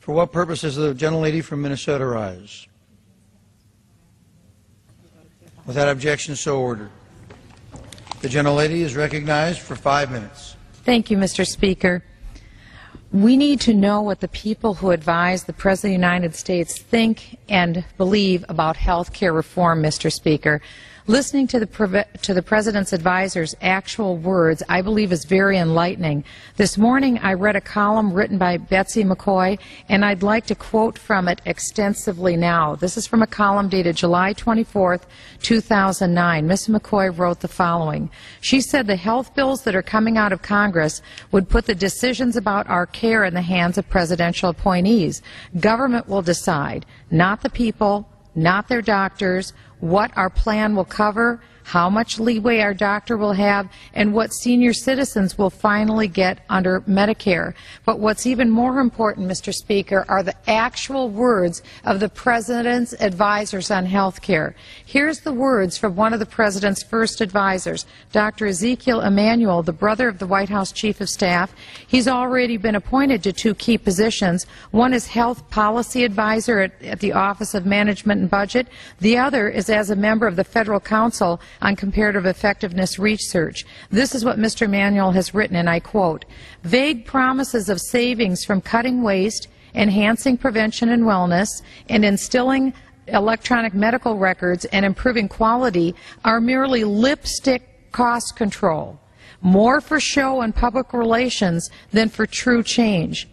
For what purpose does the gentlelady from Minnesota rise? Without objection, so ordered. The gentlelady is recognized for 5 minutes. Thank you, Mr. Speaker. We need to know what the people who advise the President of the United States think and believe about health care reform, Mr. Speaker. Listening to the President's advisors' actual words, I believe, is very enlightening. This morning, I read a column written by Betsy McCoy, and I'd like to quote from it extensively now. This is from a column dated July 24th, 2009. Ms. McCoy wrote the following. She said the health bills that are coming out of Congress would put the decisions about our care in the hands of presidential appointees. Government will decide, not the people, not their doctors, what our plan will cover, how much leeway our doctor will have, and what senior citizens will finally get under Medicare. But what's even more important, Mr. Speaker, are the actual words of the President's advisors on health care. Here's the words from one of the President's first advisors, Dr. Ezekiel Emanuel, the brother of the White House Chief of Staff. He's already been appointed to 2 key positions. One is Health Policy Advisor at the Office of Management and Budget. The other is as a member of the Federal Council on Comparative Effectiveness Research. This is what Mr. Emanuel has written, and I quote, "Vague promises of savings from cutting waste, enhancing prevention and wellness, and instilling electronic medical records and improving quality are merely lipstick cost control, more for show and public relations than for true change."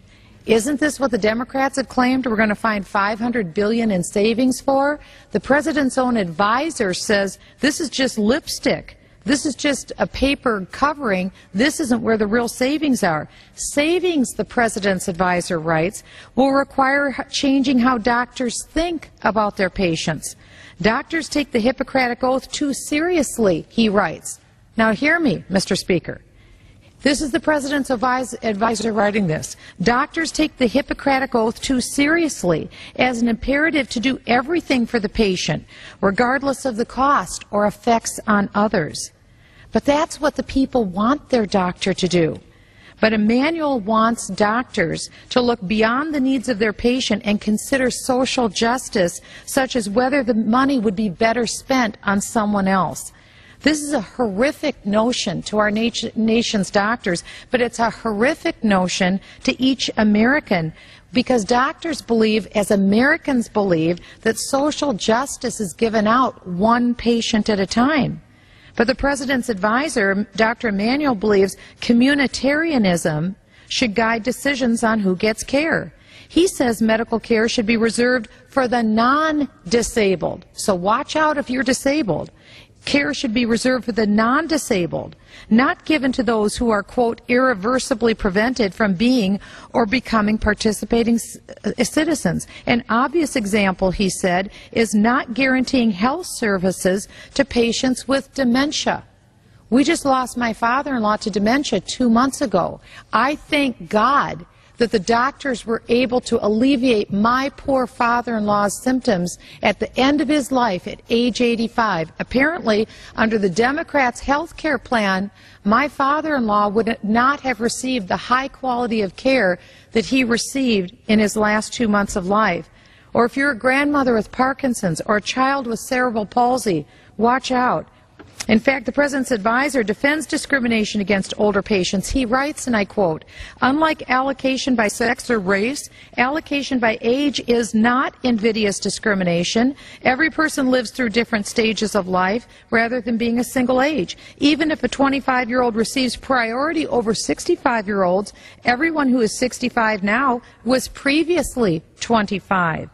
Isn't this what the Democrats have claimed we're going to find $500 billion in savings for? The President's own advisor says this is just lipstick. This is just a paper covering. This isn't where the real savings are. Savings, the President's advisor writes, will require changing how doctors think about their patients. Doctors take the Hippocratic Oath too seriously, he writes. Now hear me, Mr. Speaker. This is the President's advisor writing this. Doctors take the Hippocratic Oath too seriously as an imperative to do everything for the patient, regardless of the cost or effects on others. But that's what the people want their doctor to do. But Emanuel wants doctors to look beyond the needs of their patient and consider social justice, such as whether the money would be better spent on someone else. This is a horrific notion to our nation's doctors, but it's a horrific notion to each American, because doctors believe, as Americans believe, that social justice is given out one patient at a time. But the President's advisor, Dr. Emanuel, believes communitarianism should guide decisions on who gets care. He says medical care should be reserved for the non-disabled. So watch out if you're disabled. Care should be reserved for the non-disabled, not given to those who are, quote, irreversibly prevented from being or becoming participating citizens. An obvious example, he said, is not guaranteeing health services to patients with dementia. We just lost my father-in-law to dementia 2 months ago. I thank God that the doctors were able to alleviate my poor father-in-law's symptoms at the end of his life at age 85. Apparently, under the Democrats' health care plan, my father-in-law would not have received the high quality of care that he received in his last 2 months of life. Or if you're a grandmother with Parkinson's or a child with cerebral palsy, watch out. In fact, the President's advisor defends discrimination against older patients. He writes, and I quote, "Unlike allocation by sex or race, allocation by age is not invidious discrimination. Every person lives through different stages of life rather than being a single age. Even if a 25-year-old receives priority over 65-year-olds, everyone who is 65 now was previously 25.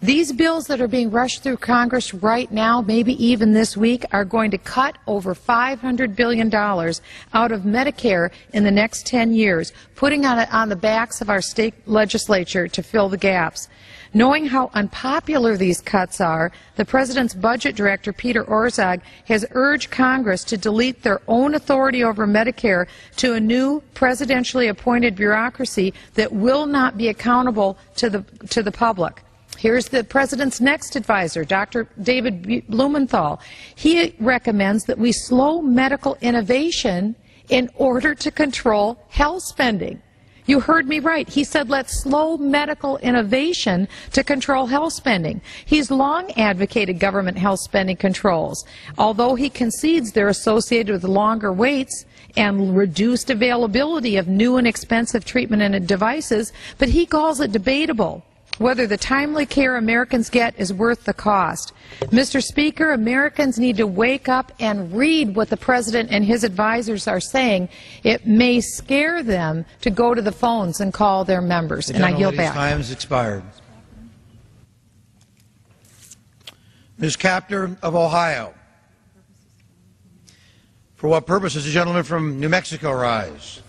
These bills that are being rushed through Congress right now, maybe even this week, are going to cut over $500 billion out of Medicare in the next 10 years, putting it on the backs of our state legislature to fill the gaps. Knowing how unpopular these cuts are, the President's budget director, Peter Orszag, has urged Congress to delete their own authority over Medicare to a new presidentially appointed bureaucracy that will not be accountable to the public. Here's the President's next advisor, Dr. David Blumenthal. He recommends that we slow medical innovation in order to control health spending. You heard me right. He said let's slow medical innovation to control health spending. He's long advocated government health spending controls, although he concedes they're associated with longer waits and reduced availability of new and expensive treatment and devices, but he calls it debatable whether the timely care Americans get is worth the cost. Mr. Speaker, Americans need to wake up and read what the President and his advisors are saying. It may scare them to go to the phones and call their members. And I yield back. Time has expired. Ms. Capter of Ohio. For what purpose does the gentleman from New Mexico rise?